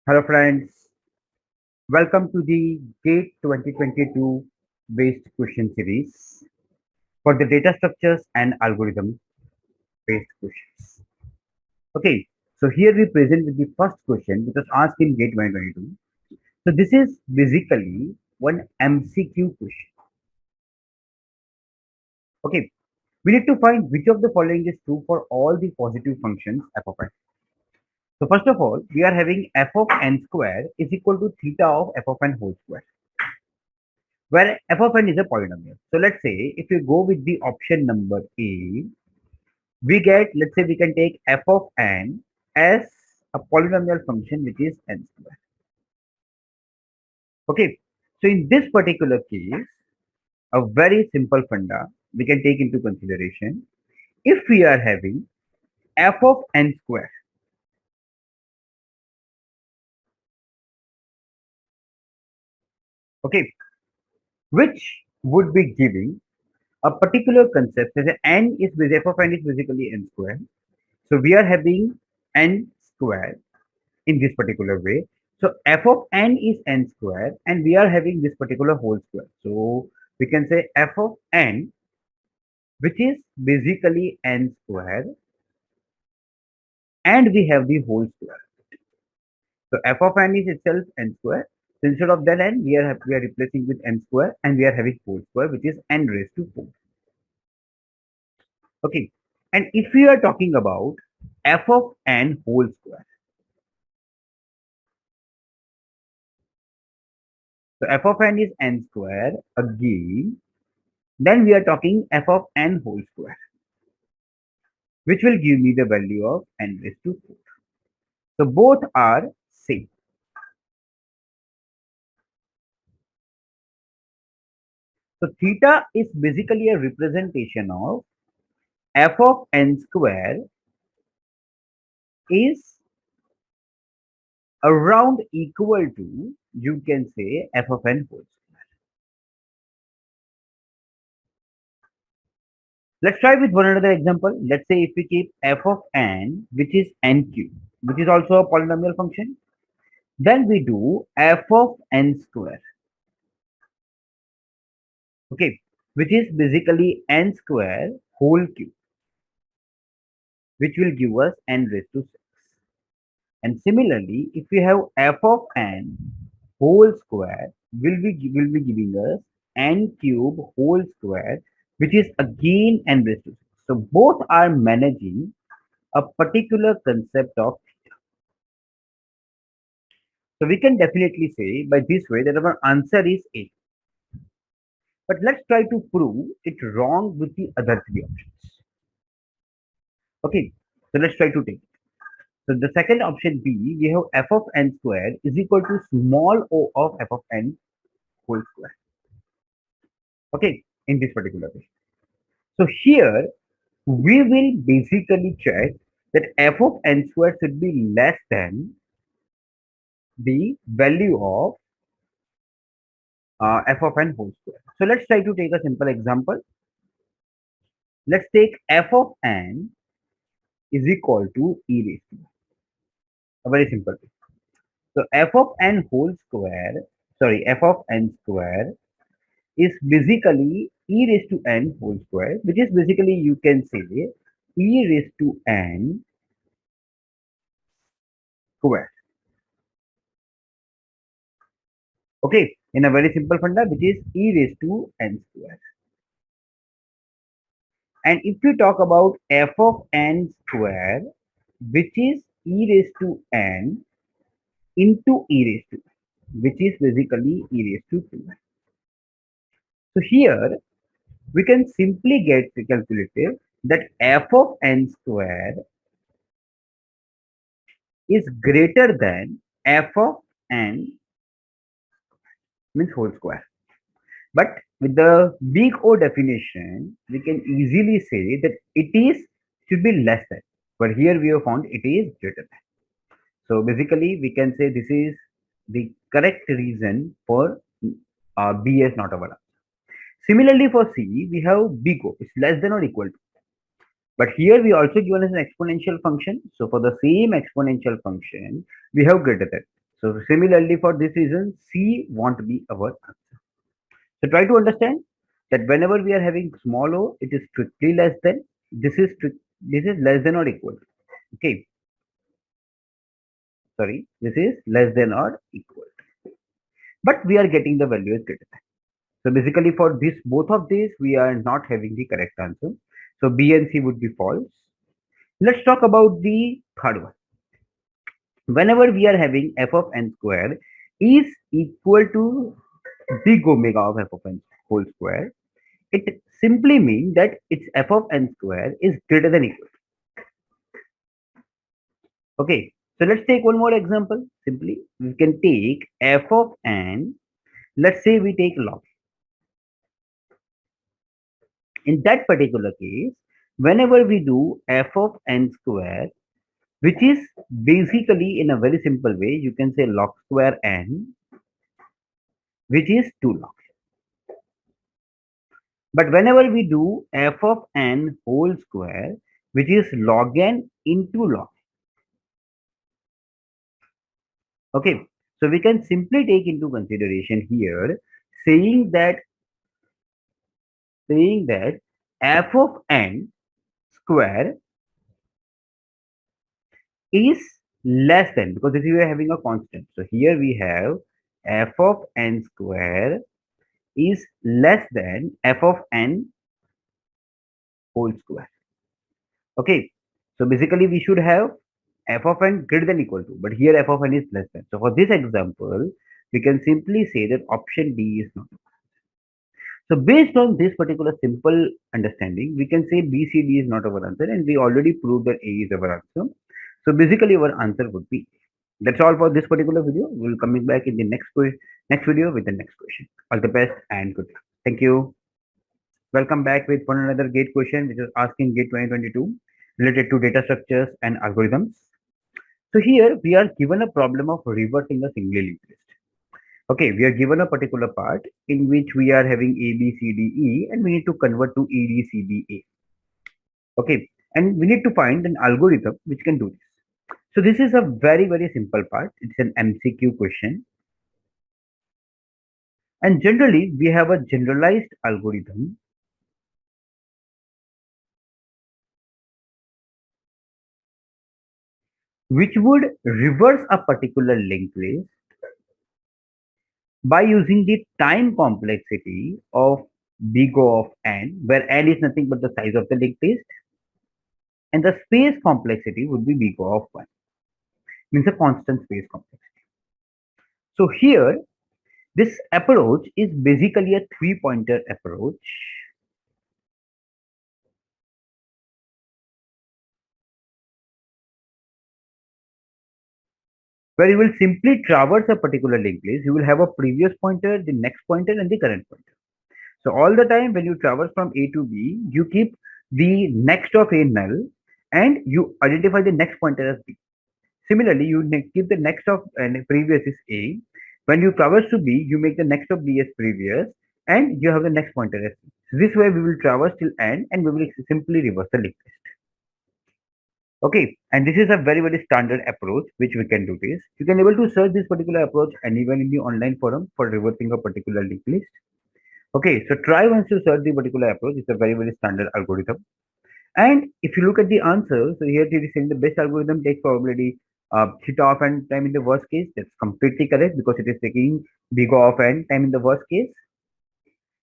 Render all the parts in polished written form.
Hello friends, welcome to the GATE 2022 based question series for the data structures and algorithm based questions. Okay, so here we present with the first question which was asked in GATE 2022. So this is basically one MCQ question. Okay, we need to find which of the following is true for all the positive functions f of n. So first of all, we are having f of n square is equal to theta of f of n whole square, where f of n is a polynomial. So let's say if you go with the option number A, we get, let's say we can take f of n as a polynomial function which is n square. Okay, so in this particular case, a very simple funda we can take into consideration. If we are having f of n square, okay, which would be giving a particular concept as n is f of n is basically n square. So we are having n square in this particular way. So f of n is n square and we are having this particular whole square. So we can say f of n, which is basically n square, and we have the whole square. So f of n is itself n square. So instead of that n, we are replacing with n square and we are having whole square, which is n raised to 4. Okay. And if we are talking about f of n whole square, so f of n is n square again, then we are talking f of n whole square, which will give me the value of n raised to 4. So both are same. So theta is basically a representation of f of n square is around equal to, you can say, f of n whole square. Let's try with one another example. Let's say if we keep f of n, which is n cube, which is also a polynomial function, then we do f of n square, okay, which is basically n square whole cube, which will give us n raised to 6. And similarly, if we have f of n whole square, will be giving us n cube whole square, which is again n raised to 6. So both are managing a particular concept of. So we can definitely say by this way that our answer is A. But let's try to prove it wrong with the other three options. Okay, so let's try to take. So the second option B, we have f of n square is equal to small o of f of n whole square. Okay, in this particular way. So here we will basically check that f of n square should be less than the value of f of n whole square. So let's try to take a simple example. Let's take f of n is equal to e raised to. A very simple thing. So f of n whole square, sorry, f of n square is basically e raised to n whole square, which is basically you can say e raised to n square. Okay, in a very simple funda, which is e raised to n square. And if you talk about f of n square, which is e raised to n into e raised to, which is basically e raised to 2. So here we can simply get calculated that f of n square is greater than f of n means whole square. But with the big O definition, we can easily say that it is should be less than. But here we have found it is greater than. So basically, we can say this is the correct reason for B as not our answer. Similarly, for C, we have big O. It's less than or equal to. But here we also given as an exponential function. So for the same exponential function, we have greater than. So similarly, for this reason, C won't be our answer. So try to understand that whenever we are having small o, it is strictly less than. This is less than or equal. Okay, sorry, this is less than or equal. But we are getting the value as greater than. So basically, for this both of these, we are not having the correct answer. So B and C would be false. Let's talk about the third one. Whenever we are having f of n square is equal to big omega of f of n whole square, it simply means that its f of n square is greater than equal. Okay, so let's take one more example. Simply, we can take f of n. Let's say we take log. In that particular case, whenever we do f of n square, which is basically in a very simple way, you can say log square n, which is 2 log. But whenever we do f of n whole square, which is log n into log. Okay, so we can simply take into consideration here saying that f of n square is less than, because this is we are having a constant. So here we have f of n square is less than f of n whole square. Okay, so basically we should have f of n greater than equal to, but here f of n is less than. So for this example, we can simply say that option D is not. So based on this particular simple understanding, we can say B, C, D is not our answer, and we already proved that A is our answer. So basically our answer would be. That's all for this particular video. We'll coming back in the next video with the next question. All the best and good luck. Thank you. Welcome back with one another GATE question, which is asking GATE 2022 related to data structures and algorithms. So here we are given a problem of reverting a singly linked list. Okay, we are given a particular part in which we are having A, B, C, D, E, and we need to convert to E, D, C, B, A. Okay, and we need to find an algorithm which can do this. So this is a very, very simple part. It's an MCQ question. And generally, we have a generalized algorithm which would reverse a particular linked list by using the time complexity of big O of n, where n is nothing but the size of the linked list, and the space complexity would be big O of 1, means a constant space complexity. So here, this approach is basically a three-pointer approach where you will simply traverse a particular linked list. You will have a previous pointer, the next pointer, and the current pointer. So all the time when you traverse from A to B, you keep the next of A null and you identify the next pointer as B. Similarly, you keep the next of previous is A. When you traverse to B, you make the next of B as previous and you have the next pointer as C. So this way we will traverse till end and we will simply reverse the linked list. Okay, and this is a very, very standard approach which we can do this. You can able to search this particular approach anywhere in the online forum for reversing a particular linked list. Okay, so try once you search the particular approach. It's a very, very standard algorithm. And if you look at the answer, so here it is saying the best algorithm takes probability theta of n time in the worst case. That's completely correct because it is taking big O of n time in the worst case.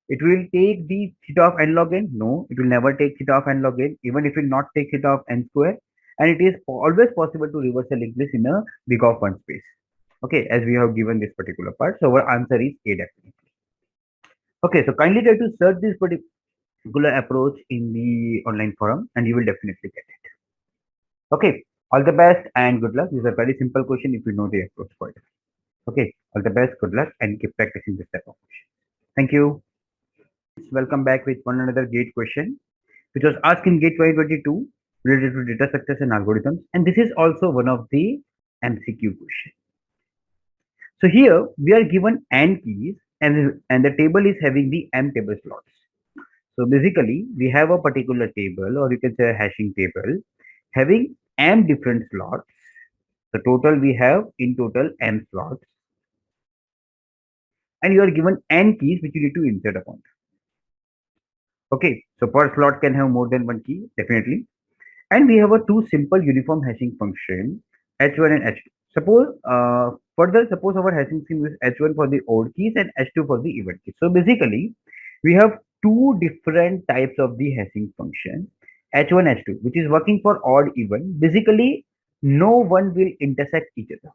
It will take the theta of n log n. No, it will never take theta of n log n, even if it will not take theta of n square. And it is always possible to reverse a linked list in a big O of 1 space. Okay, as we have given this particular part. So our answer is A definitely. Okay, so kindly try to search this particular approach in the online forum and you will definitely get it. Okay, all the best and good luck. This is a very simple question if you know the approach for it. Okay, all the best, good luck, and keep practicing this type of question. Thank you. Welcome back with one another GATE question, which was asked in GATE 2022 related to data structures and algorithms. And this is also one of the MCQ questions. So here we are given n keys and the table is having the m table slots. So basically we have a particular table or you can say a hashing table having m different slots So total we have in total n slots, and you are given n keys which you need to insert upon. Okay, so per slot can have more than one key, definitely. And we have a two simple uniform hashing function, h1 and h2. Suppose our hashing scheme is h1 for the odd keys and h2 for the even keys. So basically, we have two different types of the hashing function, h1, h2, which is working for odd even. Basically, no one will intersect each other.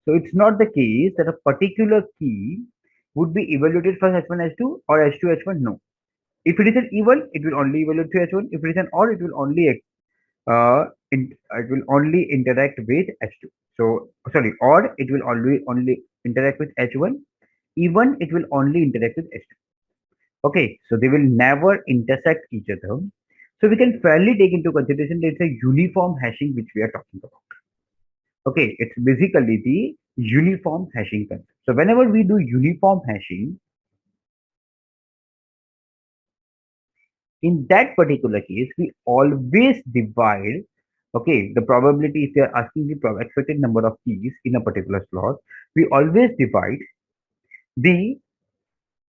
So it's not the case that a particular key would be evaluated for h1, h2 or h2, h1. No. If it is an even, it will only evaluate to h1. If it is an odd, it will only interact with h2. So sorry, odd it will only interact with h1. Even it will only interact with h2. Okay, so they will never intersect each other. So we can fairly take into consideration that it's a uniform hashing which we are talking about. Okay, it's basically the uniform hashing concept. So whenever we do uniform hashing, in that particular case, we always divide, okay, the probability, if they are asking the expected number of keys in a particular slot, we always divide the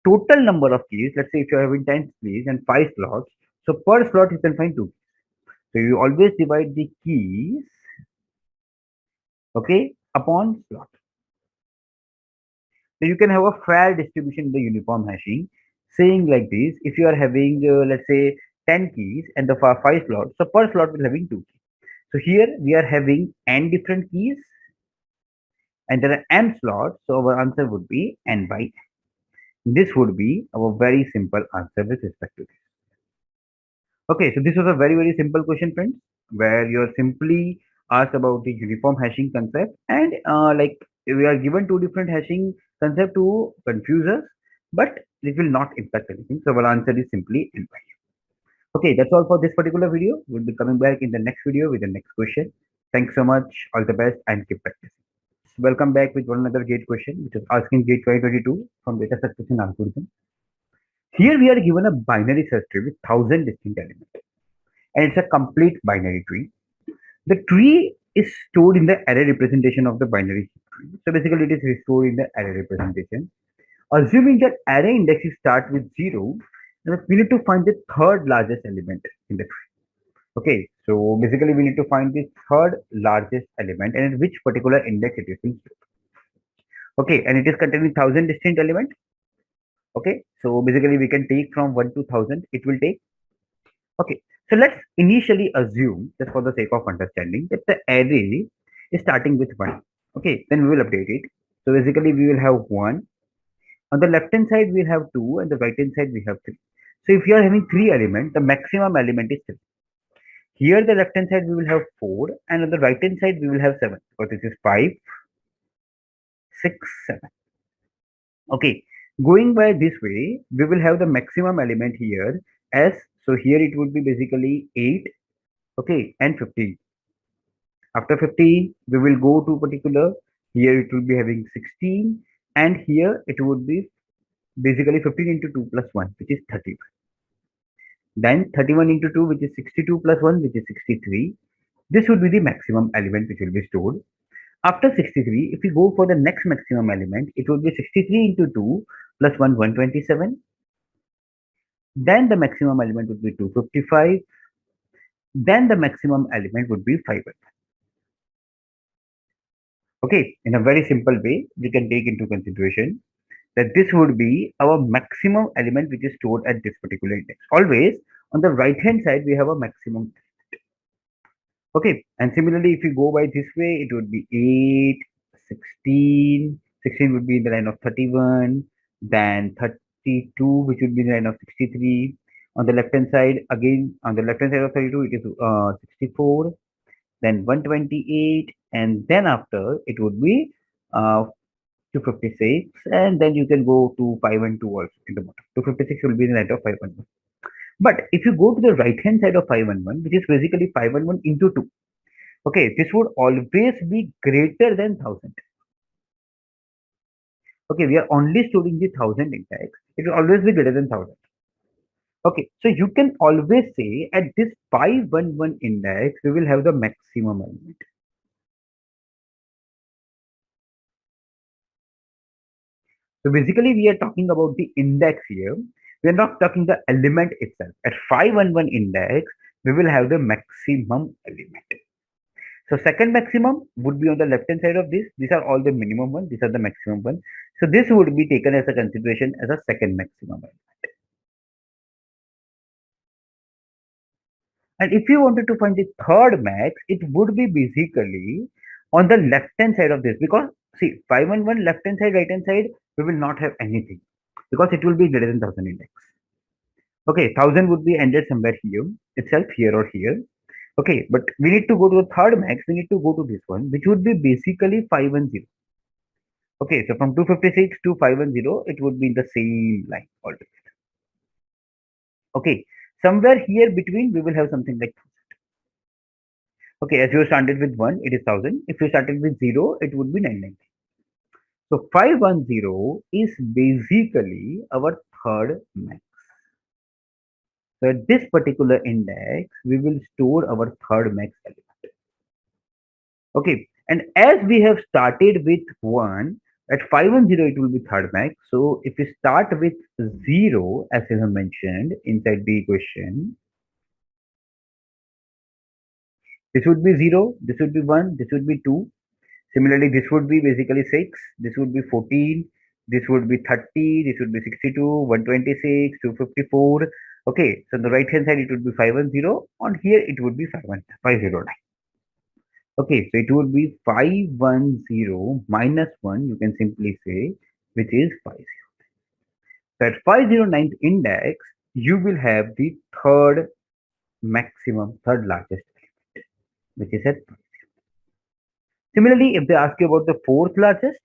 total number of keys. Let's say if you are having 10 keys and 5 slots, so per slot you can find 2 keys. So you always divide the keys, okay, upon slot. So you can have a fair distribution in the uniform hashing, saying like this: if you are having, let's say, 10 keys and the 5 slots, so per slot will having 2 keys. So here we are having n different keys and there are n slots, so our answer would be n by n. This would be our very simple answer with respect to this. Okay, so this was a very simple question, friends, where you are simply asked about the uniform hashing concept, and like we are given two different hashing concept to confuse us, but it will not impact anything. So our answer is simply n by n. Okay, that's all for this particular video. We'll be coming back in the next video with the next question. Thanks so much. All the best and keep practicing. Welcome back with one another GATE question, which is asking GATE 2022 from data substitution algorithm. Here we are given a binary search tree with 1,000 distinct elements, and it's a complete binary tree. The tree is stored in the array representation of the binary tree. So basically, it is stored in the array representation. Assuming that array indexes start with 0, then we need to find the third largest element in the tree. Okay, so basically we need to find the third largest element and at which particular index it is in. Okay, and it is containing 1,000 distinct elements. Okay, so basically we can take from 1 to 1,000, it will take. Okay, so let's initially assume, just for the sake of understanding, that the array is starting with 1. Okay, then we will update it. So basically we will have 1. On the left hand side we will have 2 and the right hand side we have 3. So if you are having 3 elements, the maximum element is 3. Here the left hand side we will have 4 and on the right hand side we will have 7. So this is 5, 6, 7. Okay, going by this way, we will have the maximum element here as, so here it would be basically 8, okay, and 15. After 15, we will go to particular, here it will be having 16, and here it would be basically 15 into 2 plus 1, which is 30. Then 31 into 2, which is 62 plus 1, which is 63. This would be the maximum element which will be stored. After 63, if we go for the next maximum element, it would be 63 into 2 plus 1, 127. Then the maximum element would be 255. Then the maximum element would be 500. Okay, in a very simple way, we can take into consideration that this would be our maximum element which is stored at this particular index. Always on the right hand side, we have a maximum. Okay, and similarly, if you go by this way, it would be 8, 16. 16 would be in the line of 31, then 32, which would be in the line of 63. On the left hand side, again, on the left hand side of 32, it is 64, then 128, and then after it would be 256, and then you can go to 512 also in the bottom. 256 will be in the line of 511. But if you go to the right hand side of 511, which is basically 511 into 2, okay, this would always be greater than 1,000. Okay, we are only storing the 1,000 index. It will always be greater than 1,000. Okay, so you can always say at this 511 index, we will have the maximum element. So basically, we are talking about the index here. We are not talking the element itself. At 511 index, we will have the maximum element. So second maximum would be on the left hand side of this. These are all the minimum one. These are the maximum one. So this would be taken as a consideration as a second maximum. And if you wanted to find the third max, it would be basically on the left hand side of this, because see 511 left hand side, right hand side, we will not have anything because it will be greater than 1000 index. Okay, 1000 would be ended somewhere here itself, here or here. Okay, but we need to go to the third max. We need to go to this one, which would be basically 510. Okay, so from 256 to 510, it would be in the same line altogether. Okay, somewhere here between, we will have something like, okay, as you started with 1, it is 1000. If you started with 0, it would be 990. So 510 is basically our third max. So at this particular index, we will store our third max element. Okay, and as we have started with 1, at 510 it will be third max. So if we start with 0, as I have mentioned inside the equation, this would be 0, this would be 1, this would be 2. Similarly, this would be basically 6, this would be 14, this would be 30, this would be 62, 126, 254. Okay, so on the right hand side it would be 510, on here it would be 509. Okay, so it would be 510 minus 1, you can simply say, which is 50. So at 509th index, you will have the third maximum, third largest element, which is at 50. Similarly, if they ask you about the fourth largest,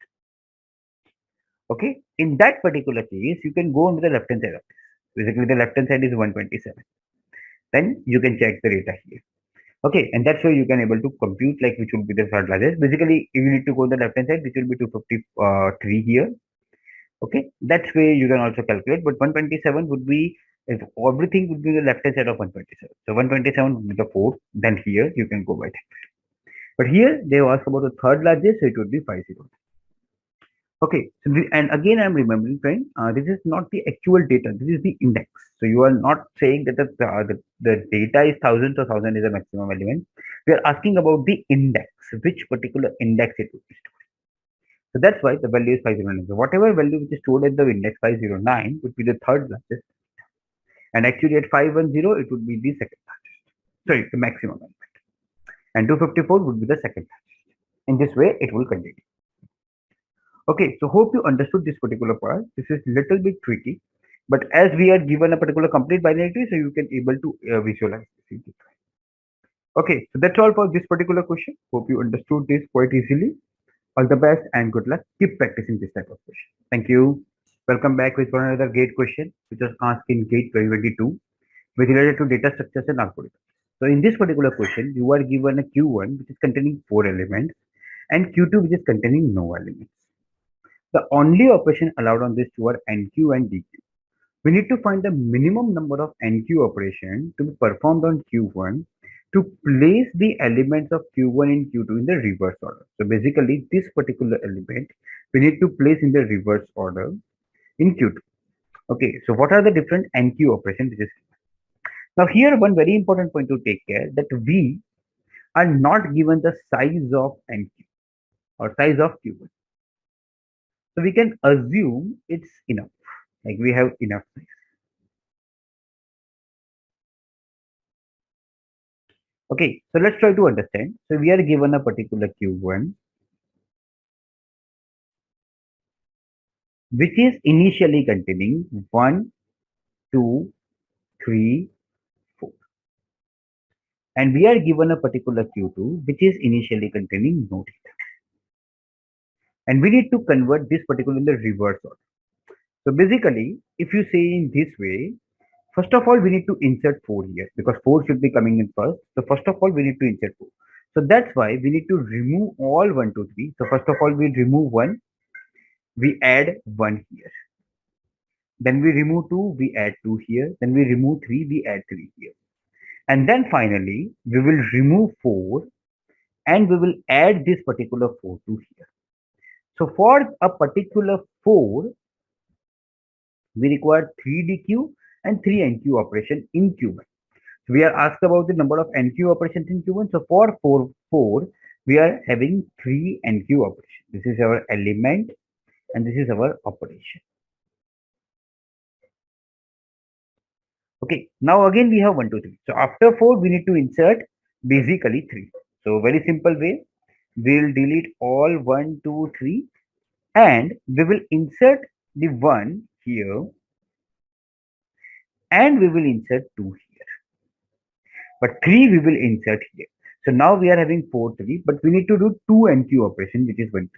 okay, in that particular case, you can go on to the left hand side of this. Basically, the left hand side is 127. Then you can check the data here. Okay, and that's why you can able to compute like which will be the third largest. Basically, if you need to go on the left hand side, which will be 253 here. Okay, that's way you can also calculate. But 127 would be, if everything would be the left hand side of 127. So 127 would be the fourth. Then here you can go by that. But here they ask about the third largest, so it would be 50. Okay, so and again I'm remembering, friend, this is not the actual data. This is the index. So you are not saying that the data is 1000, so 1000 is a maximum element. We are asking about the index, which particular index it would be stored. So that's why the value is 509. So whatever value which is stored at the index 509 would be the third largest, and actually at 510 it would be the second largest. Sorry, the maximum element, and 254 would be the second largest. In this way, it will continue. Okay, so hope you understood this particular part. This is little bit tricky, but as we are given a particular complete binary tree, so you can able to visualize this. Okay, so that's all for this particular question. Hope you understood this quite easily. All the best and good luck. Keep practicing this type of question. Thank you. Welcome back with one another GATE question, which was asked in GATE 2022 with related to data structures and algorithms. So in this particular question, you are given a Q1 which is containing 4 elements and Q2 which is containing no elements. The only operation allowed on this two are NQ and DQ. We need to find the minimum number of NQ operations to be performed on Q1 to place the elements of Q1 and Q2 in the reverse order. So basically, this particular element we need to place in the reverse order in Q2. Okay, so what are the different NQ operations? Now here one very important point to take care that we are not given the size of NQ or size of Q1. So we can assume it's enough, like we have enough size. Okay, so let's try to understand. So we are given a particular Q1, which is initially containing 1, 2, 3, 4. And we are given a particular Q2, which is initially containing no data. And we need to convert this particular in the reverse order. So basically, if you say in this way, first of all, we need to insert 4 here because 4 should be coming in first. So first of all, we need to insert 4. So that's why we need to remove all 1, 2, 3. So first of all, we remove 1, we add 1 here. Then we remove 2, we add 2 here. Then we remove 3, we add 3 here. And then finally, we will remove 4 and we will add this particular 4 to here. So for a particular 4, we require 3 DQ and 3 NQ operation in Q1. So we are asked about the number of NQ operations in Q1. So for 4, we are having 3 NQ operations. This is our element and this is our operation. Okay, now again we have 1, 2, 3. So after 4, we need to insert basically 3. So very simple way, we'll delete all 1, 2, 3 and we will insert the 1 here and we will insert 2 here. But 3 we will insert here. So now we are having 4, 3, but we need to do 2 NQ operation, which is 1,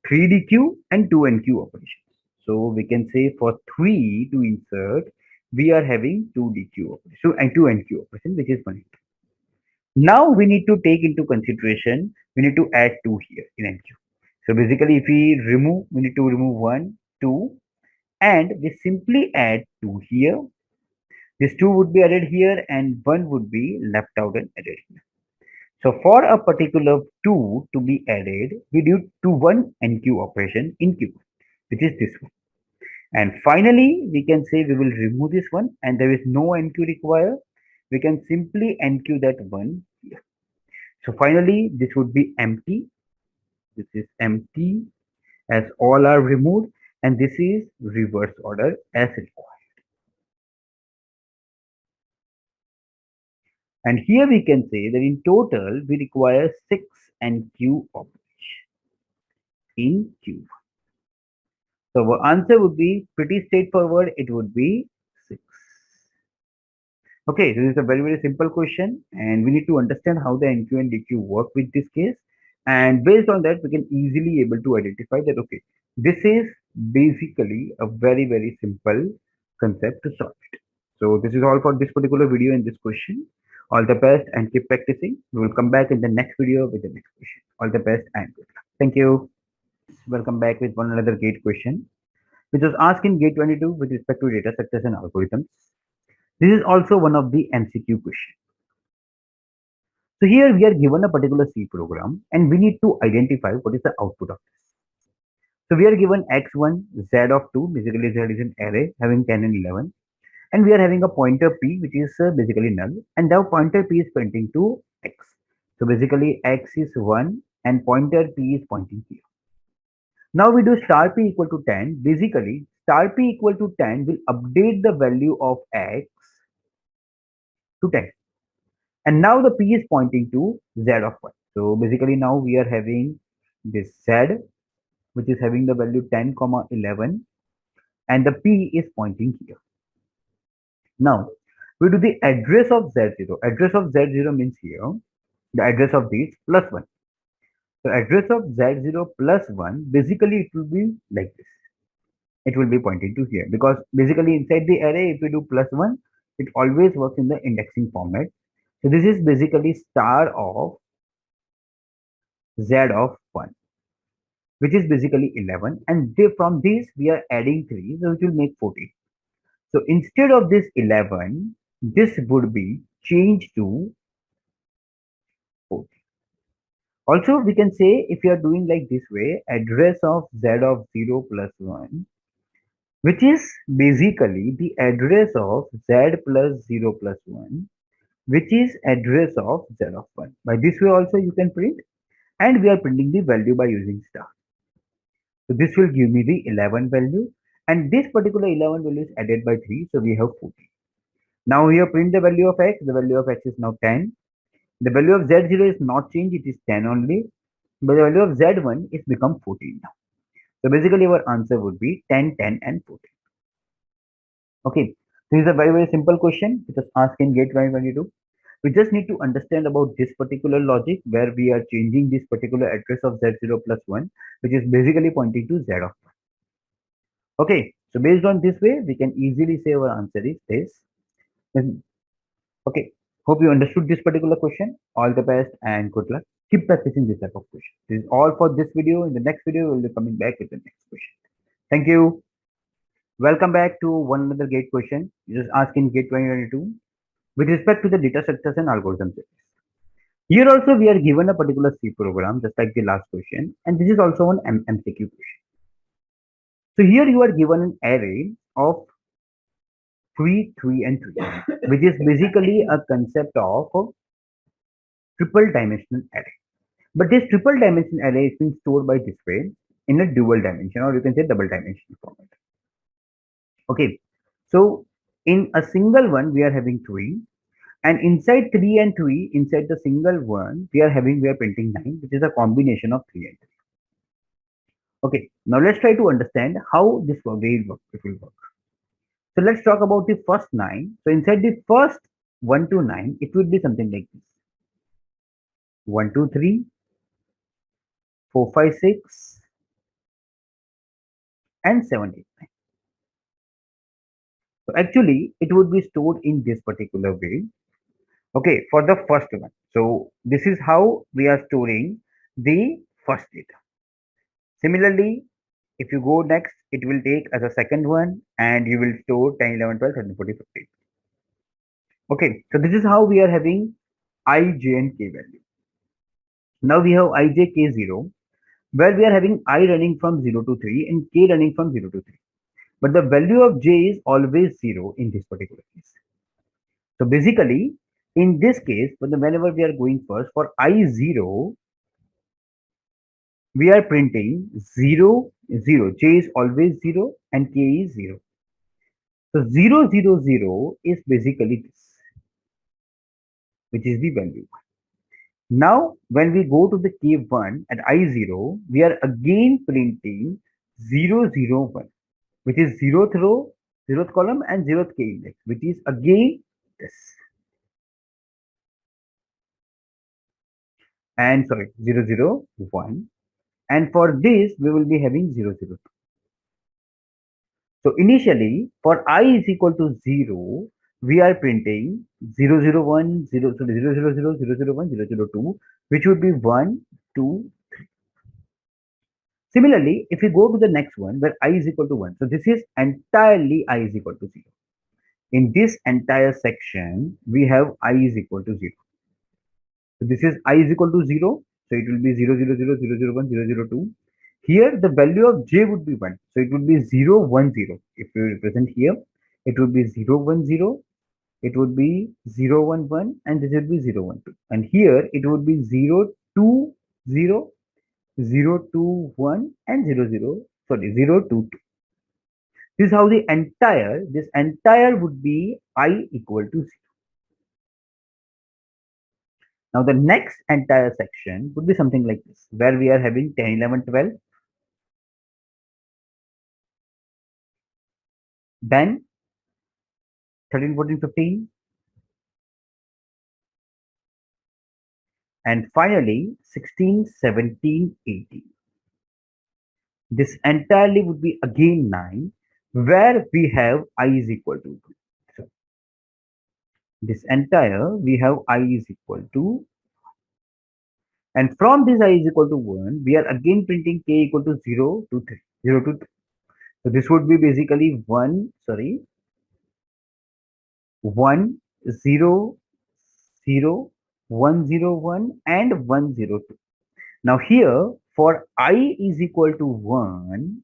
3. 3 DQ and 2 NQ operations. So we can say for 3 to insert, we are having 2 DQ operation and 2 NQ operation, which is 1. Now we need to take into consideration, we need to add 2 here in NQ. So basically if we remove, we need to remove 1, 2 and we simply add 2 here. This 2 would be added here and 1 would be left out and added here. So for a particular 2 to be added, we do 1 NQ operation in Q, which is this one. And finally, we can say we will remove this one and there is no NQ required. We can simply NQ that one here. So finally, this would be empty. This is empty as all are removed and this is reverse order as required. And here we can say that in total, we require 6 NQ operations in Q. So our answer would be pretty straightforward. It would be 6. Okay, so this is a very, very simple question and we need to understand how the NQ and DQ work with this case. And based on that, we can easily able to identify that, okay, this is basically a very, very simple concept to solve it. So this is all for this particular video and this question. All the best and keep practicing. We will come back in the next video with the next question. All the best and good luck. Thank you. Welcome back with one another GATE question, which was asked in GATE 22 with respect to data structures and algorithms. This is also one of the MCQ questions. So here we are given a particular C program and we need to identify what is the output of this. So we are given x1, z of 2, basically z is an array having 10 and 11. And we are having a pointer p which is basically null and now pointer p is pointing to x. So basically x is 1 and pointer p is pointing here. Now we do star p equal to 10. Basically star p equal to 10 will update the value of x to 10. And now the p is pointing to z of 1. So basically now we are having this z which is having the value 10, 11 and the p is pointing here. Now we do the address of z0. Address of z0 means here the address of these plus 1. So address of z0 plus 1, basically it will be like this. It will be pointing to here because basically inside the array if we do plus 1, it always works in the indexing format. So this is basically star of z of 1, which is basically 11 and from this we are adding 3, so it will make 14. So instead of this 11, this would be changed to 14. Also, we can say if you are doing like this way, address of z of 0 plus 1, which is basically the address of z plus 0 plus 1, which is address of z of 1. By this way also you can print and we are printing the value by using star. So this will give me the 11 value and this particular 11 value is added by 3, so we have 14. Now here print the value of x, the value of x is now 10. The value of z0 is not changed, it is 10 only, but the value of z1 is become 14 now. So basically our answer would be 10, 10 and 14. Okay, this is a very, very simple question which was asked in GATE 2022. We just need to understand about this particular logic where we are changing this particular address of z0 plus 1, which is basically pointing to z of 1. Okay, so based on this way, we can easily say our answer is this. Okay, hope you understood this particular question. All the best and good luck. Keep practicing this type of question. This is all for this video. In the next video, we'll be coming back with the next question. Thank you. Welcome back to one another GATE question. Just asking GATE 2022 with respect to the data structures and algorithms. Here also we are given a particular C program just like the last question and this is also an MCQ question. So here you are given an array of 3, 3 and 3, which is basically a concept of a triple dimensional array. But this triple dimensional array is being stored by this way in a dual dimension, or you can say double dimensional format. Okay, so in a single one, we are having 3, and inside 3 and 3, inside the single one, we are printing 9, which is a combination of 3 and 3. Okay, now let's try to understand how this way it will work. So let's talk about the first 9. So inside the first 1 to 9, it will be something like this: 1, 2, 3, 4, 5, 6, and 7, 8, 9. So actually, it would be stored in this particular way. Okay, for the first one. So this is how we are storing the first data. Similarly, if you go next, it will take as a second one, and you will store 10, 11, 12, 13, 14, 15. Okay, so this is how we are having I, j, and k value. Now we have I, j, k 0, where we are having I running from 0 to 3 and k running from 0 to 3. But the value of j is always 0 in this particular case. So basically, in this case, whenever we are going first, for I0, we are printing 0, 0. J is always 0 and k is 0. So 0, 0, 0 is basically this, which is the value. Now, when we go to the k1 at I0, we are again printing 0, 0, 1, which is 0th row, 0th column, and 0th k index, which is again this. And sorry, 0, 0, 1. And for this, we will be having 0, 0, 2. So initially, for I is equal to 0, we are printing 0, 0, 1, 0, sorry, 0, 0, 0, 0, 0, 1, 0, 0, 2, which would be 1, 2, 3. Similarly, if we go to the next one where I is equal to 1, so this is entirely I is equal to 0. In this entire section, we have I is equal to 0. So this is I is equal to 0. So it will be 0, 0, 0, 0, 0, 1, 0, 0, 2. Here the value of j would be 1. So it would be 0, 1, 0. If we represent here, it would be 0, 1, 0. It would be 0, 1, 1, and this would be 0, 1, 2. And here it would be 0, 2, 0, 0, 2, 1, and 0, 0, sorry, 0, 2, 2. This is how this entire would be I equal to 0. Now the next entire section would be something like this, where we are having 10, 11, 12, then 13, 14, 15, and finally 16, 17, 18. This entirely would be again 9, where we have I is equal to 2. So this entire we have I is equal to, and from this I is equal to 1, we are again printing k equal to 0 to 3, 0 to 3. So this would be basically 1, 0, 0, 1, 0, 1, and 1, 0, 2. Now here, for I is equal to 1,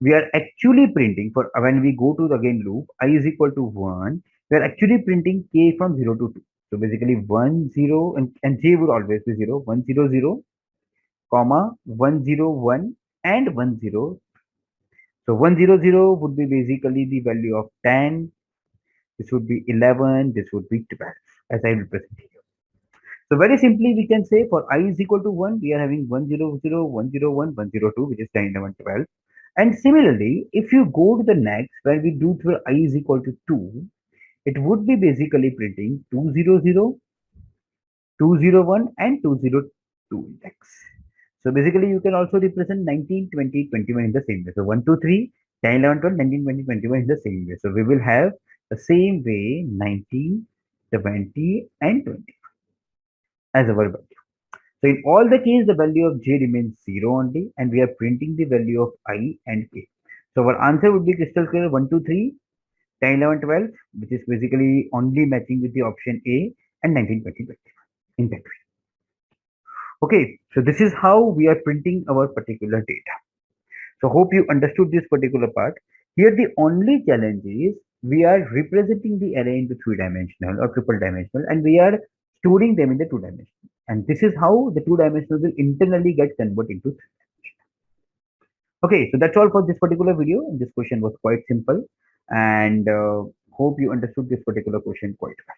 we are actually printing, for when we go to the again loop, I is equal to 1, we are actually printing k from 0 to 2. So basically 1, 0, and j would always be 0, 1, 0, 0, comma, 1, 0, 1, and 1, 0. So 1, 0, 0 would be basically the value of 10. This would be 11. This would be 12, as I will present here. So very simply, we can say for I is equal to 1, we are having 1, 0, 0, 1, 0, 1, 1, 0, 2, which is 10, 11, 12. And similarly, if you go to the next, where we do for I is equal to 2, it would be basically printing 2, 0, 0, 2, 0, 1, and 2, 0, 2 index. So basically, you can also represent 19, 20, 21 in the same way. So 1, 2, 3, 10, 11, 12, 19, 20, 21 in the same way. So we will have the same way 19, 20, and 20 as our value. So in all the case, the value of j remains 0 only, and we are printing the value of I and k. So our answer would be crystal clear: 1, 2, 3, 10, 11, 12, which is basically only matching with the option A, and 19, 20, 21 in that way. Okay, so this is how we are printing our particular data. So hope you understood this particular part. Here the only challenge is we are representing the array into three-dimensional or triple dimensional, and we are storing them in the two-dimensional. And this is how the two-dimensional will internally get converted into three. Okay, so that's all for this particular video. This question was quite simple, and hope you understood this particular question quite well.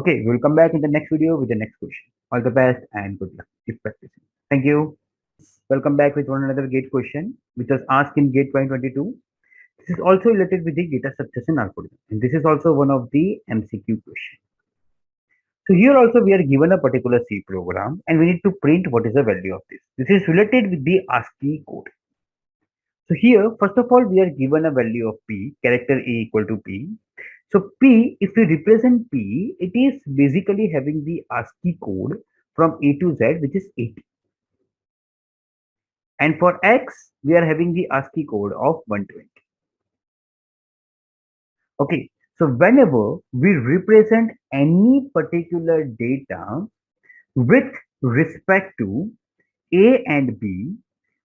Okay, we'll come back in the next video with the next question. All the best and good luck. Keep practicing. Thank you. Welcome back with one another GATE question, which was asked in GATE 2022. This is also related with the data succession algorithm, and this is also one of the MCQ questions. So here also we are given a particular C program, and we need to print what is the value of this. This is related with the ASCII code. So here, first of all, we are given a value of P, character A equal to P. So P, if we represent P, it is basically having the ASCII code from A to Z, which is 80. And for X, we are having the ASCII code of 120. Okay, so whenever we represent any particular data with respect to A and B,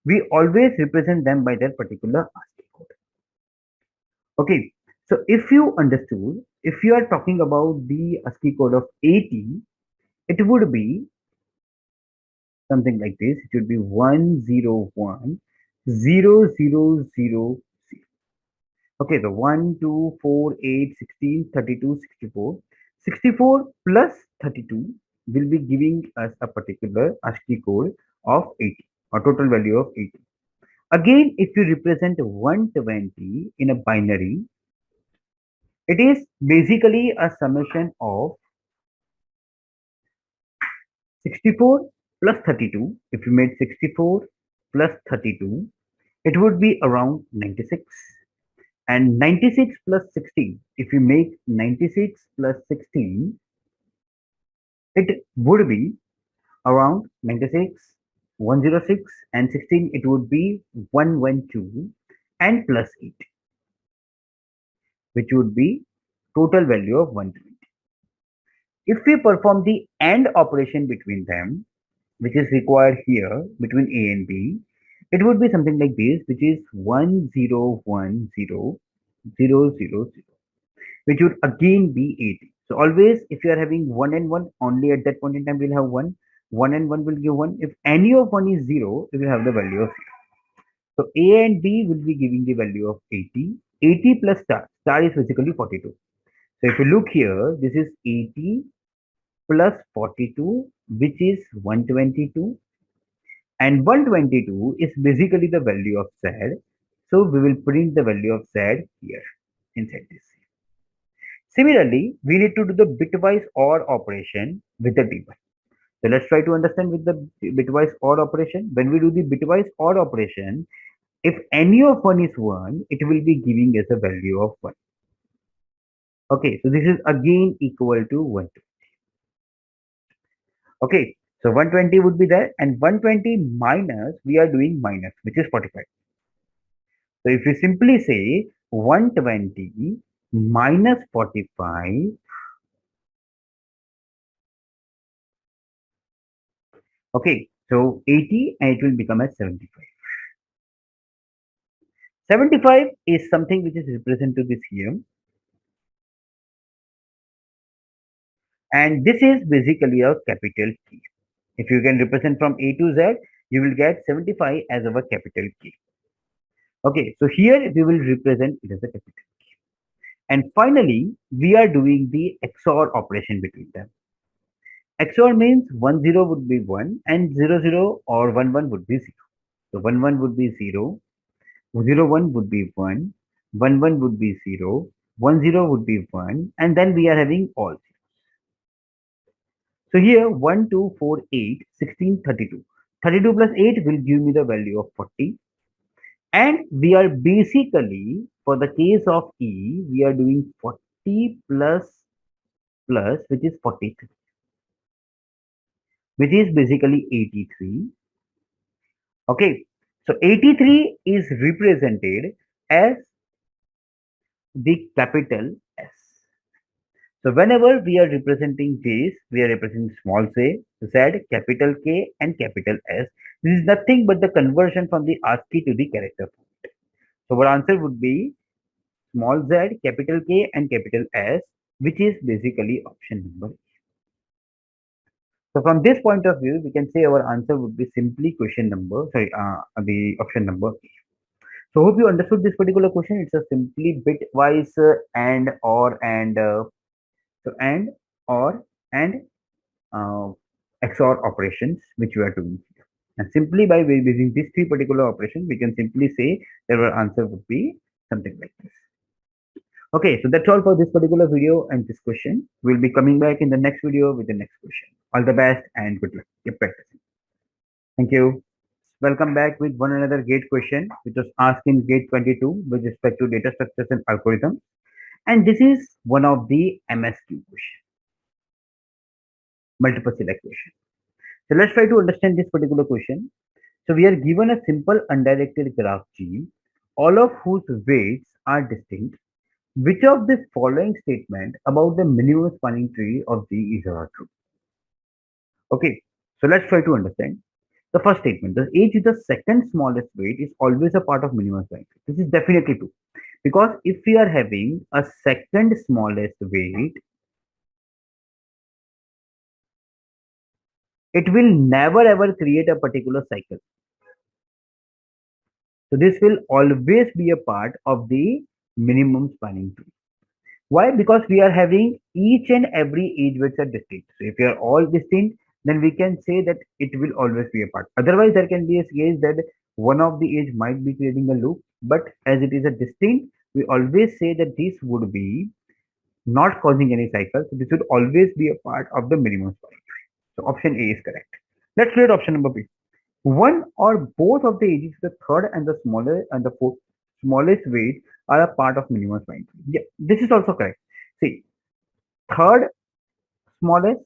we always represent them by their particular ASCII code. Okay, so if you understood, if you are talking about the ASCII code of 80, it would be something like this. It would be 1010000. Okay, the 1, 2, 4, 8, 16, 32, 64. 64 plus 32 will be giving us a particular ASCII code of 80, or total value of 80. Again, if you represent 120 in a binary, it is basically a summation of 64 plus 32. If you made 64 plus 32, it would be around 96. And 96 plus 16, if you make 96 plus 16, it would be around 96, 106, and 16, it would be 112 and plus 8, which would be total value of 120. If we perform the AND operation between them, which is required here between A and B, it would be something like this, which is 101000, which would again be 80. So always, if you are having 1 and 1, only at that point in time we'll have 1. 1 and 1 will give 1. If any of 1 is 0, we will have the value of 0. So A and B will be giving the value of 80. 80 plus star. Star is basically 42. So if you look here, this is 80 plus 42, which is 122. And 122 is basically the value of Z. So we will print the value of Z here inside this. Similarly, we need to do the bitwise OR operation with the D1. So let's try to understand with the bitwise OR operation. When we do the bitwise OR operation, if any of 1 is 1, it will be giving us a value of 1. Okay, so this is again equal to 1. Okay, so 120 would be there, and 120 minus, we are doing minus, which is 45. So if you simply say 120 minus 45, okay, so 80, and it will become as 75. 75 is something which is represented this here. And this is basically a capital key. If you can represent from A to Z, you will get 75 as our capital key. Okay, so here we will represent it as a capital key. And finally, we are doing the XOR operation between them. XOR means 10 would be 1 and 00 or 11 would be 0. So 11 would be 0, 01 would be 1, 11 would be 0, 10 would be 1, and then we are having all. So here 1, 2, 4, 8, 16, 32. 32 plus 8 will give me the value of 40. And we are basically, for the case of E, we are doing 40 plus, which is 43, which is basically 83. Okay, so 83 is represented as the capital S. So whenever we are representing this, we are representing small z, capital K, and capital S. This is nothing but the conversion from the ASCII to the character format. So our answer would be small z, capital K, and capital S, which is basically option number. So from this point of view, we can say our answer would be simply the option number. So hope you understood this particular question. It's a simply bitwise and or and so and or and uh, XOR operations which we are doing here. And simply by using these three particular operations, we can simply say that our answer would be something like this. Okay, so that's all for this particular video and this question. We'll be coming back in the next video with the next question. All the best and good luck. Keep practicing. Thank you. Welcome back with one another GATE question, which was asked in GATE 22 with respect to data structures and algorithms. And this is one of the MSQ question, multiple select question. So let's try to understand this particular question. So we are given a simple undirected graph G, all of whose weights are distinct. Which of the following statement about the minimum spanning tree of G is true? Okay, so let's try to understand. The first statement, the age is the second smallest weight is always a part of minimum spanning tree. This is definitely true. Because if we are having a second smallest weight, it will never ever create a particular cycle. So this will always be a part of the minimum spanning tree. Why? Because we are having each and every age weights are distinct. So if we are all distinct, then we can say that it will always be a part. Otherwise, there can be a case that one of the age might be creating a loop, but as it is a distinct, we always say that this would be not causing any cycle. So this would always be a part of the minimum spanning tree. So option A is correct. Let's create option number B. One or both of the ages, the third and the smaller and the fourth smallest weight are a part of minimum spanning tree. Yeah, this is also correct. See, third smallest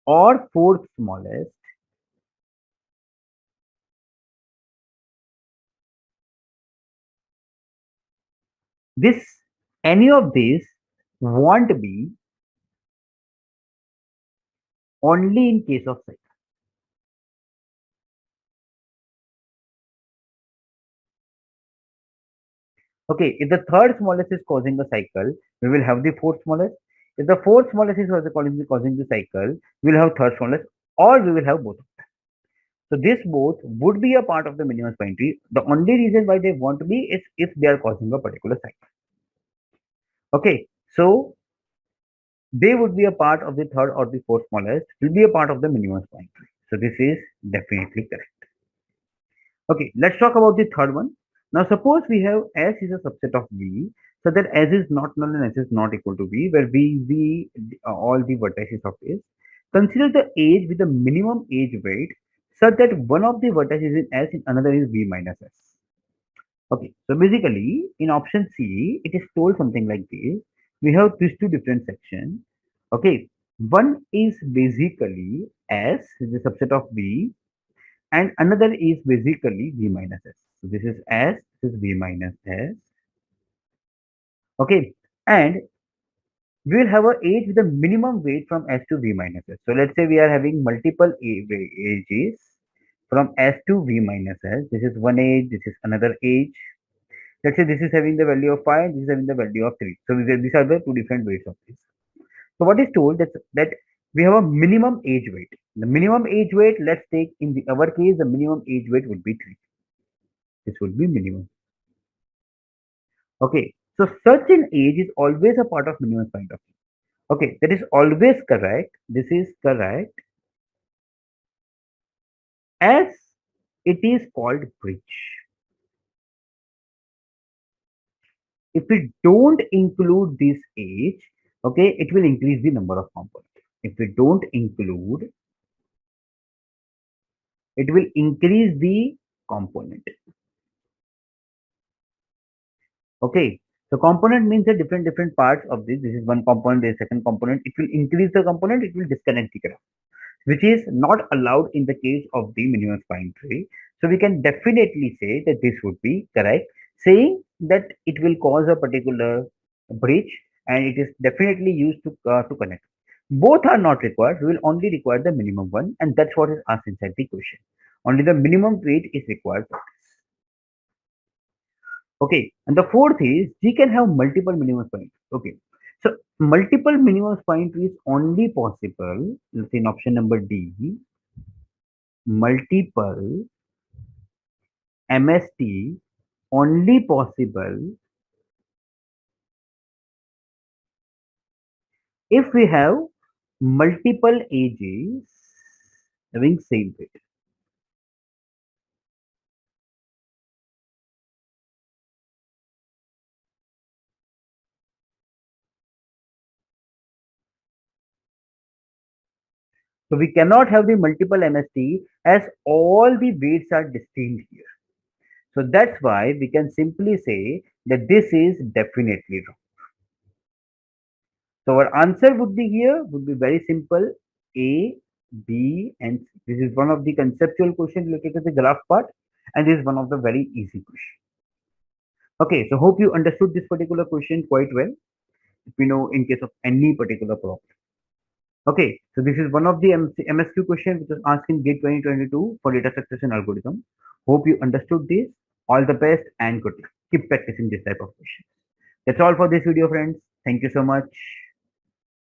or fourth smallest, this any of these won't be only in case of cycle. Okay, if the third smallest is causing a cycle, we will have the fourth smallest. If the fourth smallest is also causing the cycle, we will have third smallest, or we will have both. So this both would be a part of the minimum spanning tree. The only reason why they want to be is if they are causing a particular cycle. Okay, so they would be a part of the third or the fourth smallest, will be a part of the minimum spanning tree. So this is definitely correct. Okay, let's talk about the third one. Now suppose we have S is a subset of V, so that S is not null and S is not equal to V, where V all the vertices of S. Consider the age with the minimum age weight such that one of the vertices in S and another is V minus S. Okay, so basically in option C, it is told something like this. We have these two different sections. Okay, one is basically S is a subset of V, and another is basically V minus S. So this is S, this is V minus S. Okay, and we will have a age with a minimum weight from S to V minus S. So let's say we are having multiple ages from S to V minus S. This is one age, this is another age. Let's say this is having the value of 5, this is having the value of 3. So these are the two different weights of this. So what is told that we have a minimum age weight. The minimum age weight, let's take in our case, the minimum age weight would be 3. This would be minimum. Okay, so such an age is always a part of minimum point of view. Okay, that is always correct. This is correct as it is called bridge. If we don't include this age, okay, it will increase the number of components. If we don't include, it will increase the component. Okay, so component means the different parts of this. This is one component, this is second component. It will increase the component, it will disconnect the graph, which is not allowed in the case of the minimum spanning tree. So we can definitely say that this would be correct, saying that it will cause a particular bridge and it is definitely used to connect. Both are not required. We will only require the minimum one, and that's what is asked inside the question. Only the minimum weight is required for this. Okay, and the fourth is G can have multiple minimum points. Okay, so multiple minimum point is only possible. Let's say in option number D, multiple MST only possible if we have multiple ages having same weight. So we cannot have the multiple MST as all the weights are distinct here. So that's why we can simply say that this is definitely wrong. So our answer would be here, would be very simple, A, B, and C. This is one of the conceptual questions related to the graph part, and this is one of the very easy question. Okay, so hope you understood this particular question quite well. If you know in case of any particular problem. Okay, so this is one of the MSQ question which was asked in GATE 2022 for data succession algorithm. Hope you understood this. All the best and good luck. Keep practicing this type of questions. That's all for this video, friends. Thank you so much.